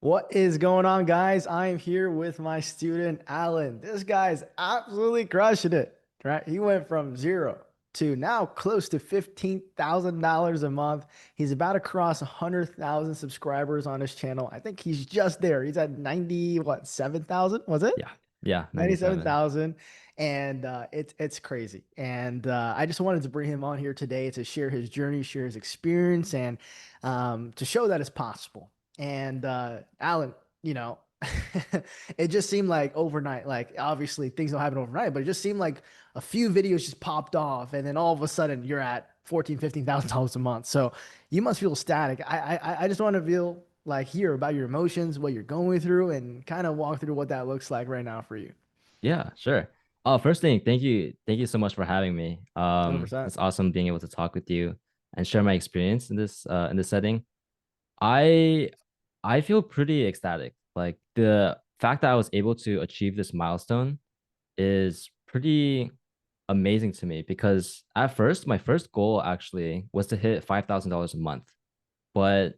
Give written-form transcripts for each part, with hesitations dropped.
What is going on, guys? I am here with my student, Alan. This guy's absolutely crushing it, right? He went from zero to now close to $15,000 a month. He's about to cross 100,000 subscribers on his channel. I think he's just there. He's at 90, what, 7,000? Was it? Yeah. Yeah. 97. 97,000. And it's crazy. And I just wanted to bring him on here today to share his journey, share his experience, and to show that it's possible. And Alan, you know, it just seemed like overnight. Like obviously things don't happen overnight, but it just seemed like a few videos just popped off, and then all of a sudden you're at 14, $15,000 a month. So you must feel static. I just want to feel like hear about your emotions, what you're going through, and kind of walk through what that looks like right now for you. Yeah, sure. First thing, thank you. Thank you so much for having me. 100%. It's awesome being able to talk with you and share my experience in this setting. I I feel pretty ecstatic. Like the fact that I was able to achieve this milestone is pretty amazing to me because at first, my first goal actually was to hit $5,000 a month, but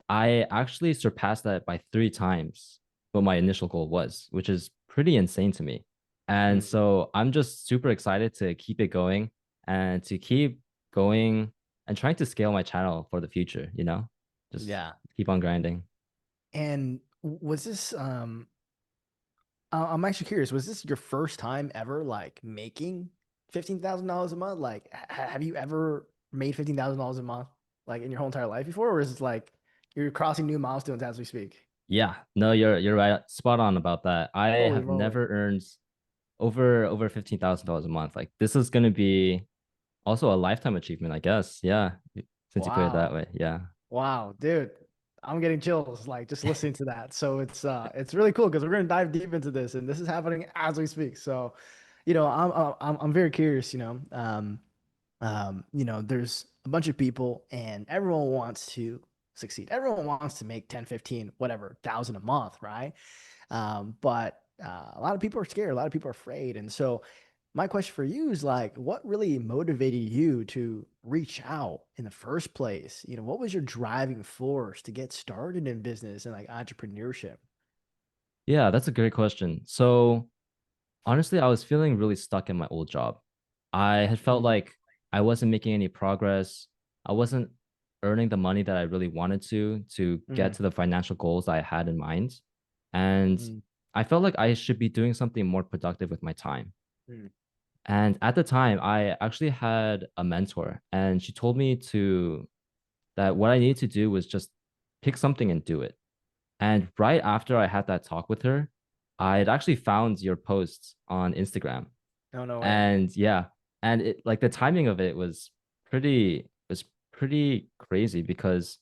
I actually surpassed that by three times what my initial goal was, which is pretty insane to me. And Mm. so I'm just super excited to keep it going and to keep going and trying to scale my channel for the future, just Yeah. keep on grinding. And was this I'm actually curious, was this your first time ever like making $15,000 a month? Like have you ever made $15,000 a month like in your whole entire life before, or is it like you're crossing new milestones as we speak? Yeah, no, you're right, spot on about that. I Holy have moly. never earned over $15,000 a month. Like this is gonna be also a lifetime achievement, I guess. Yeah, since you put it that Wow. way. Yeah. Wow, dude. I'm getting chills like just listening to that. So it's really cool because we're gonna dive deep into this, and this is happening as we speak. So, I'm very curious. There's a bunch of people, and everyone wants to succeed. Everyone wants to make 10, 15, whatever, thousand a month, right? But a lot of people are scared. A lot of people are afraid, and so my question for you is like, what really motivated you to reach out in the first place? What was your driving force to get started in business and like entrepreneurship? Yeah, that's a great question. So honestly, I was feeling really stuck in my old job. I had felt Mm, like I wasn't making any progress. I wasn't earning the money that I really wanted to get mm, to the financial goals I had in mind. And mm, I felt like I should be doing something more productive with my time. mm. And at the time, I actually had a mentor, and she told me to that what I needed to do was just pick something and do it. And right after I had that talk with her, I had actually found your posts on Instagram. No, no way. And yeah, and it like the timing of it was pretty crazy because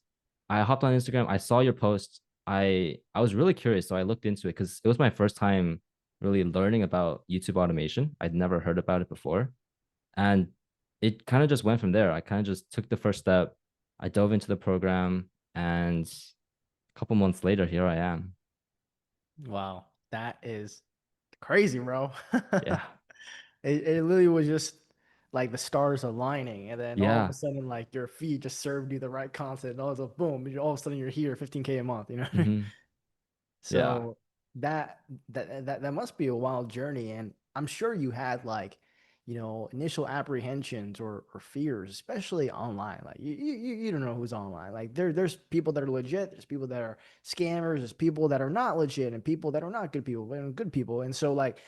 I hopped on Instagram, I saw your post. I was really curious, so I looked into it because it was my first time really learning about YouTube automation. I'd never heard about it before. And it kind of just went from there. I kind of just took the first step. I dove into the program, and a couple months later, here I am. Wow, that is crazy, bro. Yeah. It literally was just like the stars aligning, and then all of a Yeah. sudden, like your feed just served you the right content, and all of a sudden, boom, all of a sudden you're here, 15K a month, you know? Hmm. Yeah. So that must be a wild journey, and I'm sure you had like, initial apprehensions or fears, especially online. Like you don't know who's online. Like there's people that are legit, there's people that are scammers, there's people that are not legit, and people that are not good people, and good people. And so like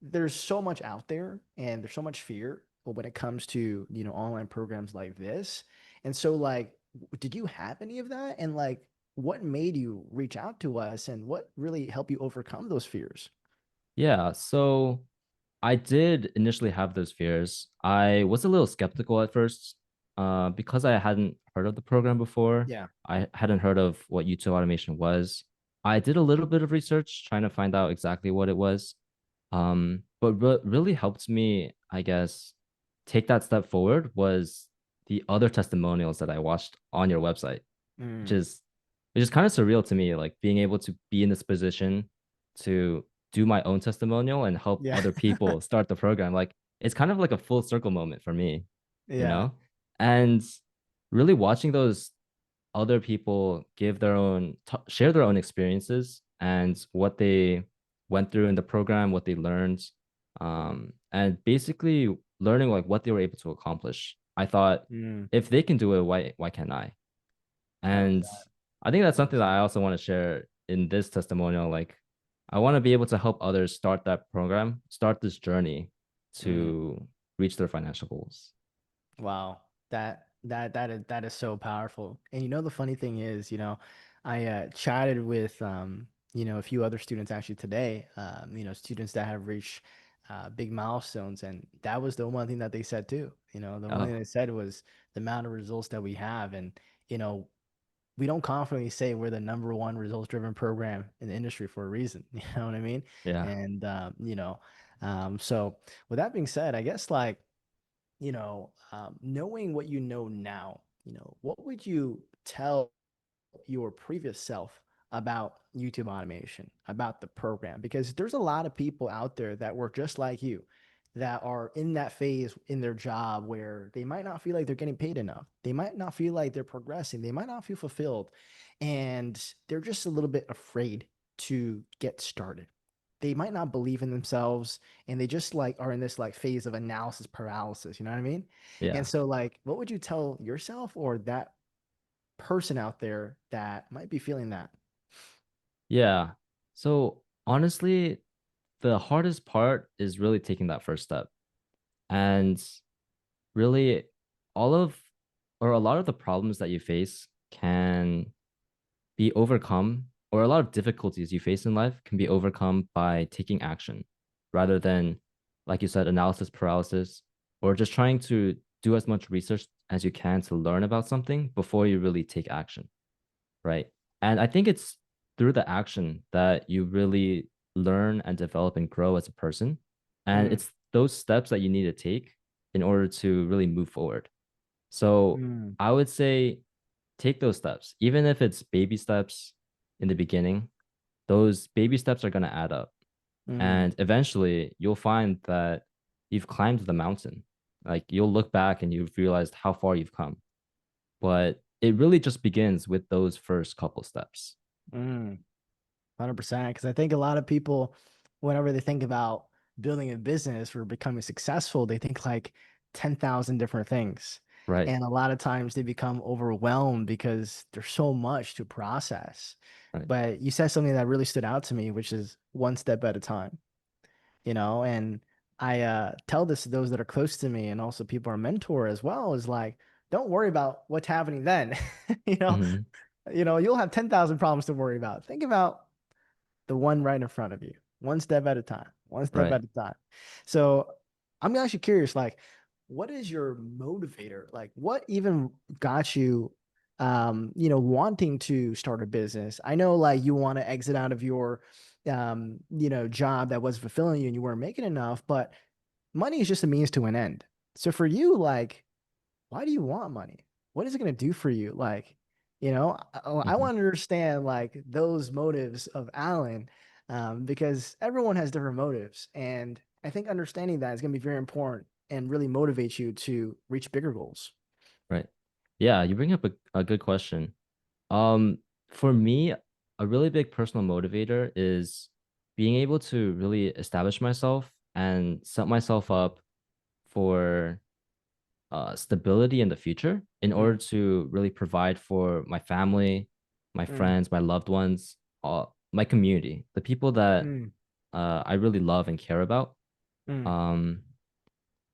there's so much out there, and there's so much fear when it comes to online programs like this. And so like, did you have any of that? And like, what made you reach out to us, and what really helped you overcome those fears? Yeah. So I did initially have those fears. I was a little skeptical at first, because I hadn't heard of the program before. Yeah. I hadn't heard of what YouTube automation was. I did a little bit of research trying to find out exactly what it was. But really helped me, I guess, take that step forward was the other testimonials that I watched on your website, which Mm, is which is kind of surreal to me, like being able to be in this position to do my own testimonial and help yeah. other people start the program. Like it's kind of like a full circle moment for me, you Yeah. know? And really watching those other people give their own share their own experiences and what they went through in the program, what they learned, and basically learning like what they were able to accomplish. I thought Mm, if they can do it, why can't I? And 100%. I think that's something that 100%. I also want to share in this testimonial. Like, I want to be able to help others start that program, start this journey Mm. to reach their financial goals. Wow. That is so powerful. And you know the funny thing is, I chatted with a few other students actually today, students that have reached big milestones, and that was the one thing that they said too. The one thing Oh, they said was the amount of results that we have, and you know, we don't confidently say we're the number one results driven program in the industry for a reason. You know what I mean? yeah. And so with that being said, I guess like knowing what you know now, what would you tell your previous self about YouTube automation, about the program? Because there's a lot of people out there that work just like you that are in that phase in their job where they might not feel like they're getting paid enough. They might not feel like they're progressing. They might not feel fulfilled. And they're just a little bit afraid to get started. They might not believe in themselves and they just like are in this like phase of analysis paralysis. You know what I mean? And Yeah. so like what would you tell yourself or that person out there that might be feeling that? Yeah. So honestly, the hardest part is really taking that first step. And really, all of or a lot of the problems that you face can be overcome, or a lot of difficulties you face in life can be overcome by taking action rather than, like you said, analysis paralysis, or just trying to do as much research as you can to learn about something before you really take action, right? And I think it's through the action that you really learn and develop and grow as a person. And Mm, it's those steps that you need to take in order to really move forward. So mm, I would say take those steps, even if it's baby steps in the beginning. Those baby steps are going to add up. mm, And eventually you'll find that you've climbed the mountain. Like you'll look back and you've realized how far you've come. But it really just begins with those first couple steps. mm. 100%. Because I think a lot of people, whenever they think about building a business or becoming successful, they think like 10,000 different things. Right. And a lot of times they become overwhelmed because there's so much to process. Right. But you said something that really stood out to me, which is one step at a time, and I tell this to those that are close to me and also people are mentor as well, is like, don't worry about what's happening then. You know, Hmm. you'll have 10,000 problems to worry about. Think about the one right in front of you, one step at a time, one step Right. at a time. So I'm actually curious, like, what is your motivator? Like, what even got you, wanting to start a business? I know, like, you want to exit out of your, job that was fulfilling you and you weren't making enough, but money is just a means to an end. So for you, like, why do you want money? What is it going to do for you? Like, I Hmm. want to understand like those motives of Alan, because everyone has different motives. And I think understanding that is going to be very important and really motivate you to reach bigger goals. Right. Yeah, you bring up a good question. Um, for me, a really big personal motivator is being able to really establish myself and set myself up for stability in the future in order Mm, to really provide for my family, my mm, friends, my loved ones, my community, the people that mm, I really love and care about. mm, Um,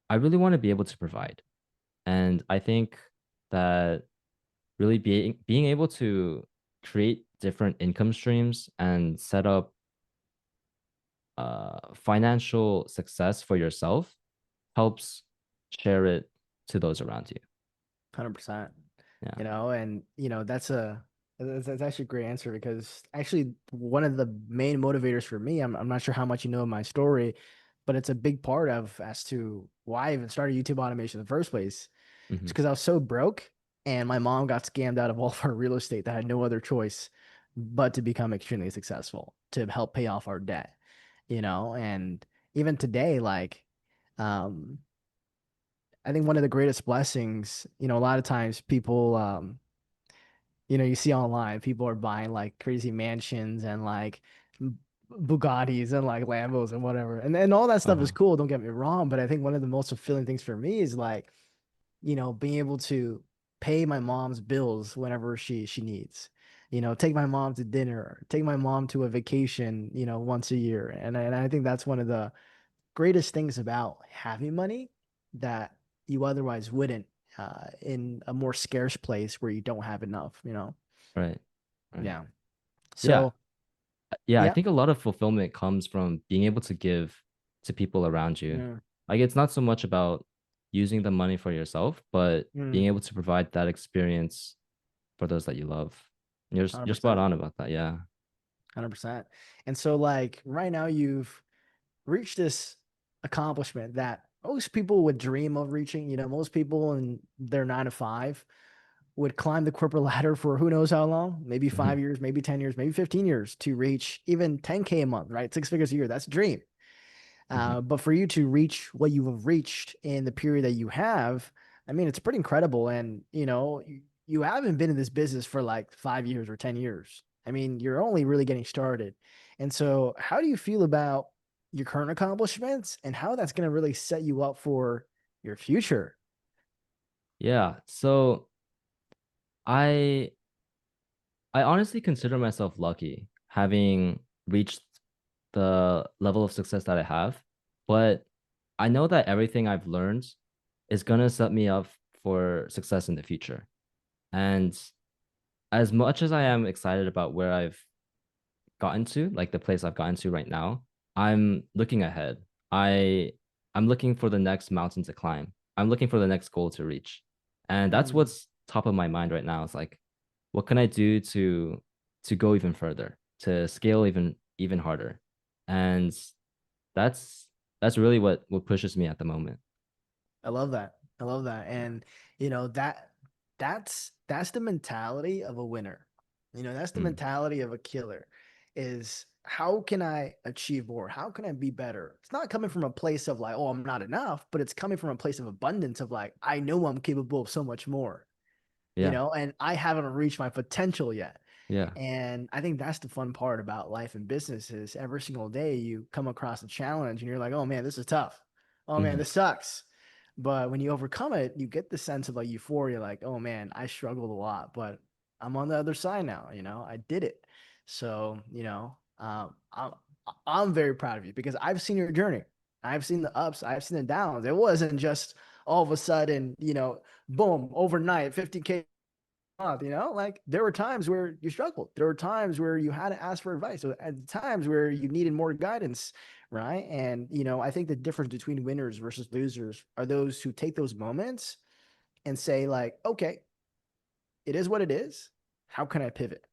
I really want to be able to provide. And I think that really being able to create different income streams and set up financial success for yourself helps share it to those around you. 100%. Yeah. And that's actually a great answer because actually one of the main motivators for me, I'm not sure how much you know of my story, but it's a big part of as to why I even started YouTube automation in the first place. It's Hmm. because I was so broke and my mom got scammed out of all of our real estate that I had no other choice but to become extremely successful to help pay off our debt, and even today, like, um, I think one of the greatest blessings, a lot of times people, you see online, people are buying like crazy mansions and like Bugattis and like Lambos and whatever. And all that stuff is Uh-huh. cool, don't get me wrong, but I think one of the most fulfilling things for me is like, being able to pay my mom's bills whenever she needs. Take my mom to dinner, take my mom to a vacation, once a year. And I think that's one of the greatest things about having money that you otherwise wouldn't in a more scarce place where you don't have enough. Right. Right. Yeah. Yeah. So, Yeah, I yeah. think a lot of fulfillment comes from being able to give to people around you. Yeah. Like it's not so much about using the money for yourself, but being Mm, able to provide that experience for those that you love. You're spot 100%. on about that. Yeah. 100%. And so like right now you've reached this accomplishment that most people would dream of reaching. Most people in their 9 to 5 would climb the corporate ladder for who knows how long, maybe Mhm. 5 years, maybe 10 years, maybe 15 years to reach even 10K a month, right? 6 figures a year. That's a dream. Mhm. But for you to reach what you have reached in the period that you have, I mean, it's pretty incredible. And, you haven't been in this business for like 5 years or 10 years. I mean, you're only really getting started. And so, how do you feel about your current accomplishments and how that's going to really set you up for your future? Yeah. So I I honestly consider myself lucky having reached the level of success that I have, but I know that everything I've learned is gonna set me up for success in the future. And as much as I am excited about where I've gotten to, like the place I've gotten to right now, I'm looking ahead. I I'm looking for the next mountain to climb. I'm looking for the next goal to reach. And that's Mm, what's top of my mind right now. It's like, what can I do to go even further, to scale even harder? And that's that's really what pushes me at the moment. I love that. I love that. And you know that that's the mentality of a winner. That's the Mm, mentality of a killer is how can I achieve more? How can I be better? It's not coming from a place of like, oh, I'm not enough, but it's coming from a place of abundance of like, I know I'm capable of so much more, yeah, and I haven't reached my potential yet. yeah. And I think that's the fun part about life and business is every single day you come across a challenge and you're like, oh man, this is tough. Oh man, Hmm. this sucks. But when you overcome it, you get the sense of like euphoria, like, oh man, I struggled a lot, but I'm on the other side now, I did it. So, I'm very proud of you because I've seen your journey. I've seen the ups, I've seen the downs. It wasn't just all of a sudden, boom, overnight, 50K month, like there were times where you struggled. There were times where you had to ask for advice. So at times where you needed more guidance, right? And I think the difference between winners versus losers are those who take those moments and say like, okay, it is what it is. How can I pivot?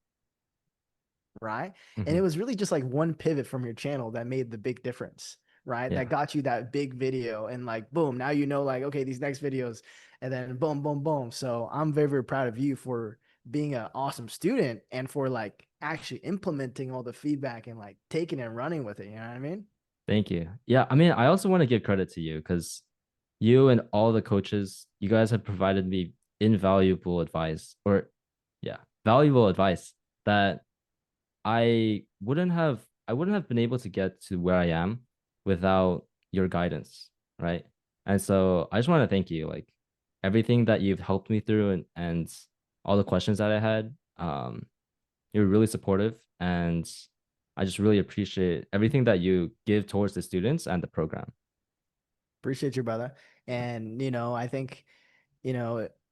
Right. And it Hmm. was really just like one pivot from your channel that made the big difference, right? That Yeah. got you that big video and like, boom, now like, okay, these next videos, and then boom, boom, boom. So I'm very, very proud of you for being an awesome student and for like actually implementing all the feedback and like taking it and running with it. You know what I mean? Thank you. Yeah, I mean, I also want to give credit to you because you and all the coaches, you guys have provided me invaluable advice or yeah, valuable advice that I wouldn't have been able to get to where I am without your guidance, right? And so I just want to thank you. Like everything that you've helped me through and all the questions that I had, you're really supportive and I just really appreciate everything that you give towards the students and the program. Appreciate you, brother. And, I think,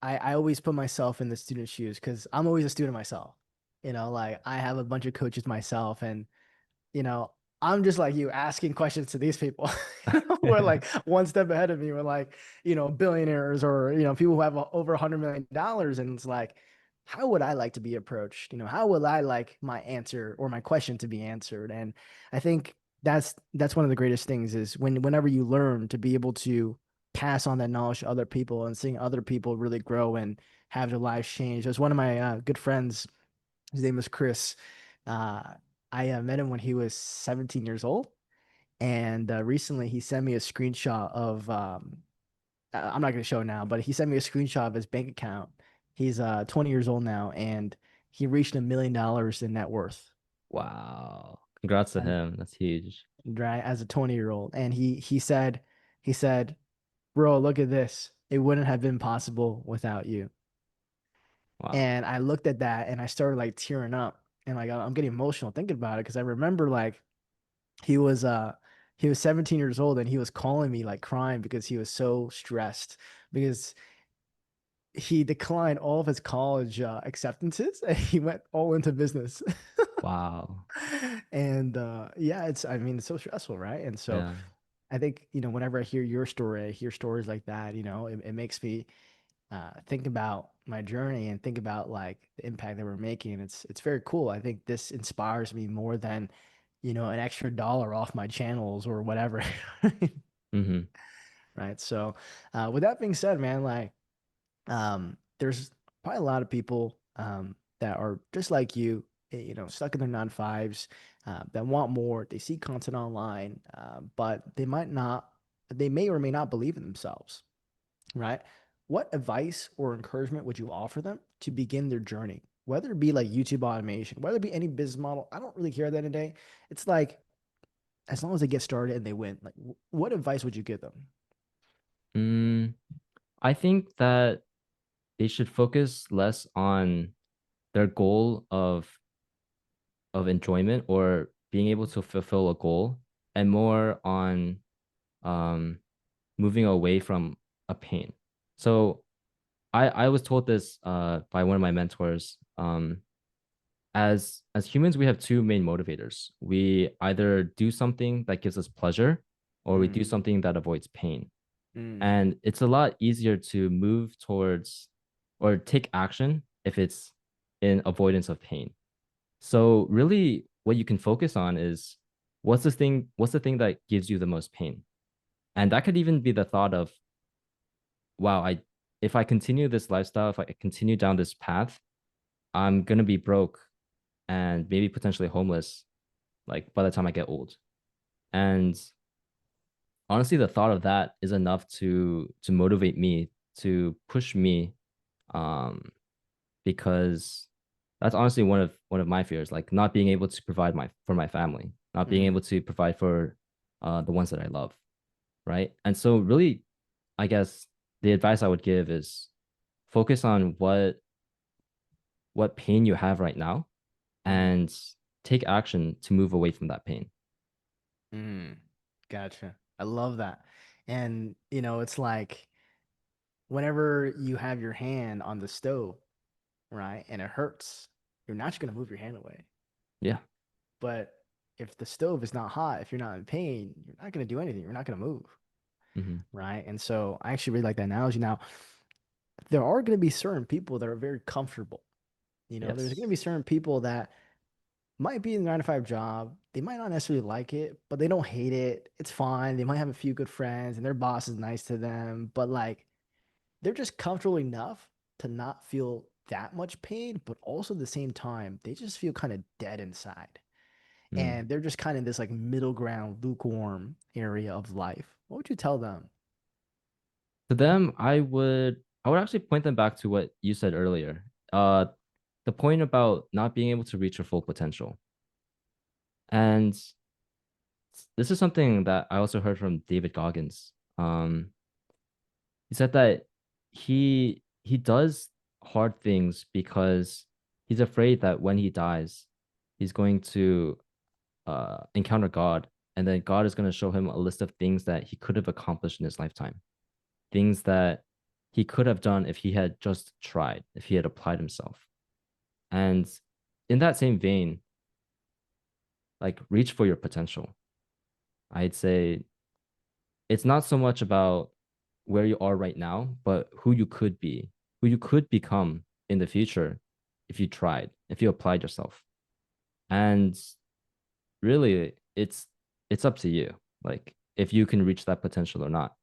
I always put myself in the student's shoes because I'm always a student myself. Like I have a bunch of coaches myself and you know, I'm just like you asking questions to these people who are like one step ahead of me. We're like, billionaires or, people who have over $100 million. And it's like, how would I like to be approached? How would I like my answer or my question to be answered? And I think that's one of the greatest things is whenever you learn to be able to pass on that knowledge to other people and seeing other people really grow and have their lives change. There's one of my good friends, his name was Chris. Uh, I met him when he was 17 years old, and recently he sent me a screenshot of. I'm not going to show it now, but he sent me a screenshot of his bank account. He's 20 years old now, and he reached $1 million in net worth, Wow. Congrats to and him. That's huge. right as a 20-year-old. And he said, bro, look at this. It wouldn't have been possible without you. Wow. And I looked at that and I started like tearing up and like I'm getting emotional thinking about it because I remember like he was uh he was 17 years old and he was calling me like crying because he was so stressed because he declined all of his college acceptances and he went all into business. Wow. And yeah, I mean, it's so stressful, right? And so Yeah. I think, whenever I hear your story, I hear stories like that, it makes me think about my journey and think about like the impact that we're making. It's very cool. I think this inspires me more than, an extra dollar off my channels or whatever. Mm-hmm. Right. So, with that being said, man, like, there's probably a lot of people that are just like you, stuck in their 9 to 5s, that want more. They see content online, but they may or may not believe in themselves, right? What advice or encouragement would you offer them to begin their journey? Whether it be like YouTube automation, whether it be any business model, I don't really care at the end of the day. It's like, as long as they get started and they win, like, what advice would you give them? Mm, I think that they should focus less on their goal of enjoyment or being able to fulfill a goal and more on um moving away from a pain. So I was told this by one of my mentors. As humans, we have two main motivators. We either do something that gives us pleasure or we do Mm, something that avoids pain. mm, And it's a lot easier to move towards or take action if it's in avoidance of pain. So really what you can focus on is what's the thing that gives you the most pain? And that could even be the thought of, wow, I if I continue this lifestyle, if I continue down this path, I'm gonna be broke and maybe potentially homeless, like by the time I get old. And honestly, the thought of that is enough to motivate me, to push me, um, because that's honestly one of my fears, like not being able to provide my for my family, not being mm, able to provide for the ones that I love, right? And so really, I guess the advice I would give is focus on what pain you have right now mm, and take action to move away from that pain. mm. Gotcha. I love that. And, it's like whenever you have your hand on the stove, right, and it hurts, you're not just going to move your hand away. Yeah. But if the stove is not hot, if you're not in pain, you're not going to do anything. You're not going to move, Mm-hmm. right? And so I actually really like that analogy. Now, there are going to be certain people that are very comfortable. There's going Yes. to be certain people that might be in a 9 to 5 job. They might not necessarily like it, but they don't hate it. It's fine. They might have a few good friends and their boss is nice to them, but like they're just comfortable enough to not feel that much pain, but also at the same time, they just feel kind of dead inside. Mm. And they're just kind of this like middle ground, lukewarm area of life. What would you tell them? To them, I would actually point them back to what you said earlier. The point about not being able to reach your full potential. And this is something that I also heard from David Goggins. He said that he does hard things because he's afraid that when he dies, he's going to encounter God, and then God is going to show him a list of things that he could have accomplished in his lifetime, things that he could have done if he had just tried, if he had applied himself. And in that same vein, like reach for your potential. I'd say it's not so much about where you are right now, but who you could be, who you could become in the future if you tried, if you applied yourself. And really, it's up to you. Like if you can reach that potential or not.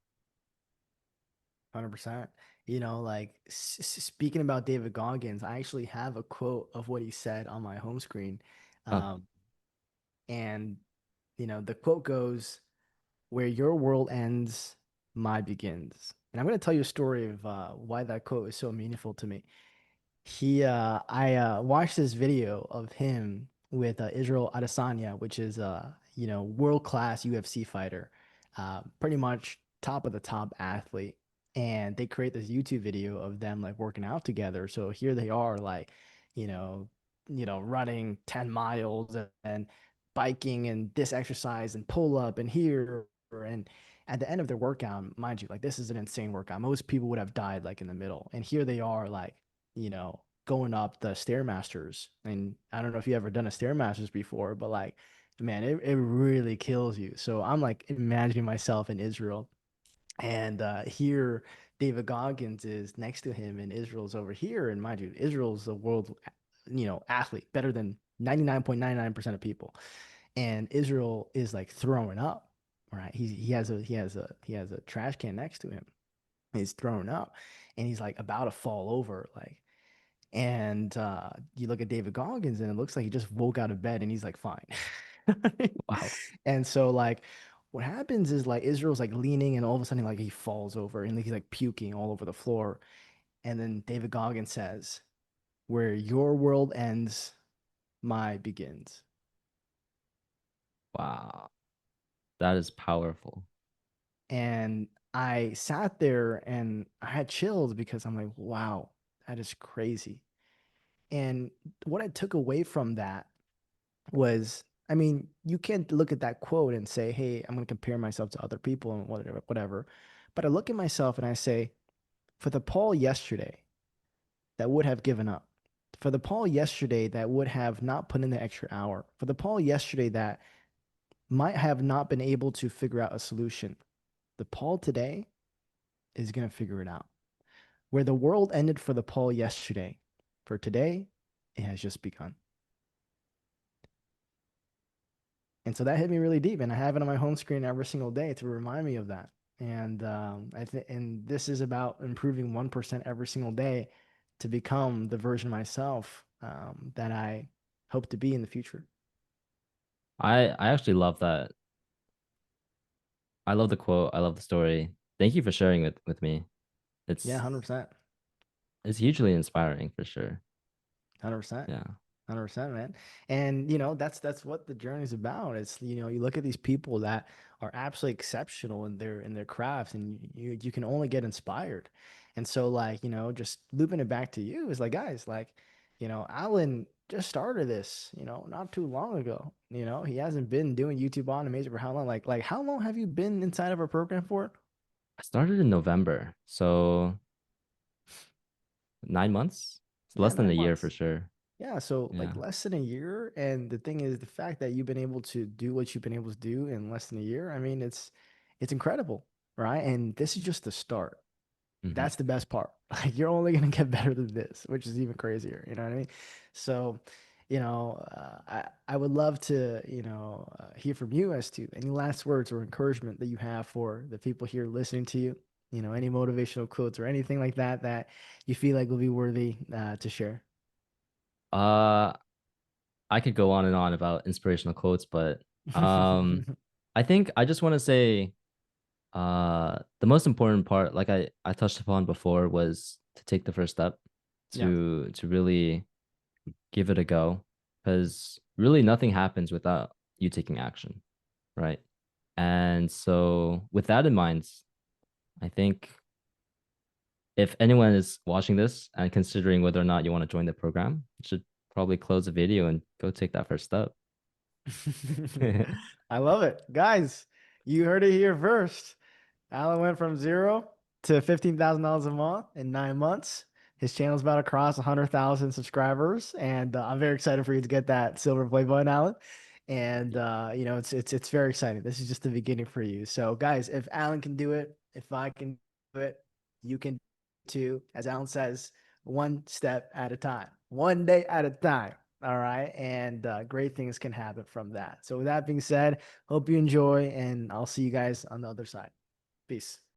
100%. Like speaking about David Goggins, I actually have a quote of what he said on my home screen. Oh, Um, and, the quote goes, where your world ends, my begins. And I'm going to tell you a story of why that quote is so meaningful to me. I watched this video of him with Israel Adesanya, which is world-class UFC fighter, pretty much top of the top athlete. And they create this YouTube video of them like working out together. So here they are, like, you know, running 10 miles and biking and this exercise and pull up and here and at the end of their workout, mind you, like this is an insane workout. Most people would have died like in the middle. And here they are, like, going up the Stairmasters. And I don't know if you ever done a Stairmasters before, but like, man, it really kills you. So I'm like imagining myself in Israel. And here David Goggins is next to him, and Israel's over here. And mind you, Israel's a world, athlete, better than 99.99% of people. And Israel is like throwing up, right? He has a trash can next to him. He's throwing up, and he's like about to fall over, like. And you look at David Goggins, and it looks like he just woke out of bed, and he's like fine. Wow. And so like what happens is like Israel's like leaning, and all of a sudden like he falls over, and he's like puking all over the floor. And then David Goggins says, "Where your world ends, my begins." Wow. That is powerful. And I sat there and I had chills because I'm like, wow, that is crazy. And what I took away from that was, I mean, you can't look at that quote and say, hey, I'm going to compare myself to other people and whatever, whatever. But I look at myself and I say, for the Paul yesterday that would have given up, for the Paul yesterday that would have not put in the extra hour, for the Paul yesterday that might have not been able to figure out a solution, the Paul today is going to figure it out. Where the world ended for the Paul yesterday, for today, it has just begun. And so that hit me really deep, and I have it on my home screen every single day to remind me of that. And and this is about improving 1% every single day to become the version of myself that I hope to be in the future. I actually love that. I love the quote. I love the story. Thank you for sharing it with me. Yeah, It's 100%. it's hugely inspiring for sure. 100%. Yeah. 100%, man. And that's what the journey is about. It's, you look at these people that are absolutely exceptional in their crafts, and you can only get inspired. And so like, just looping it back to you is like, guys, like, Alan just started this, not too long ago. He hasn't been doing YouTube automation for how long? Like how long have you been inside of our program for? I started in November, so 9 months. It's Yeah, less than a nine year for months. sure. Yeah, so Yeah. like less than a year. And the thing is, the fact that you've been able to do what you've been able to do in less than a year, I mean, it's incredible, right? And this is just the start. Hmm. That's the best part. Like you're only gonna get better than this, which is even crazier. You know what I mean? So, I would love to, hear from you as to any last words or encouragement that you have for the people here listening to you. Any motivational quotes or anything like that that you feel like will be worthy to share. Uh, I could go on and on about inspirational quotes, but I think I just want to say the most important part, like I touched upon before, was to take the first step Yeah. to really give it a go, because really nothing happens without you taking action, right? And so with that in mind, I think if anyone is watching this and considering whether or not you want to join the program, you should probably close the video and go take that first step. I love it. Guys, you heard it here first. Alan went from zero to $15,000 a month in 9 months. His channel's about to cross 100,000 subscribers, and I'm very excited for you to get that silver play button, Alan. And it's very exciting. This is just the beginning for you. So, guys, if Alan can do it, if I can do it, you can too. As Alan says, one step at a time, one day at a time. All right, and great things can happen from that. So, with that being said, hope you enjoy, and I'll see you guys on the other side. Peace.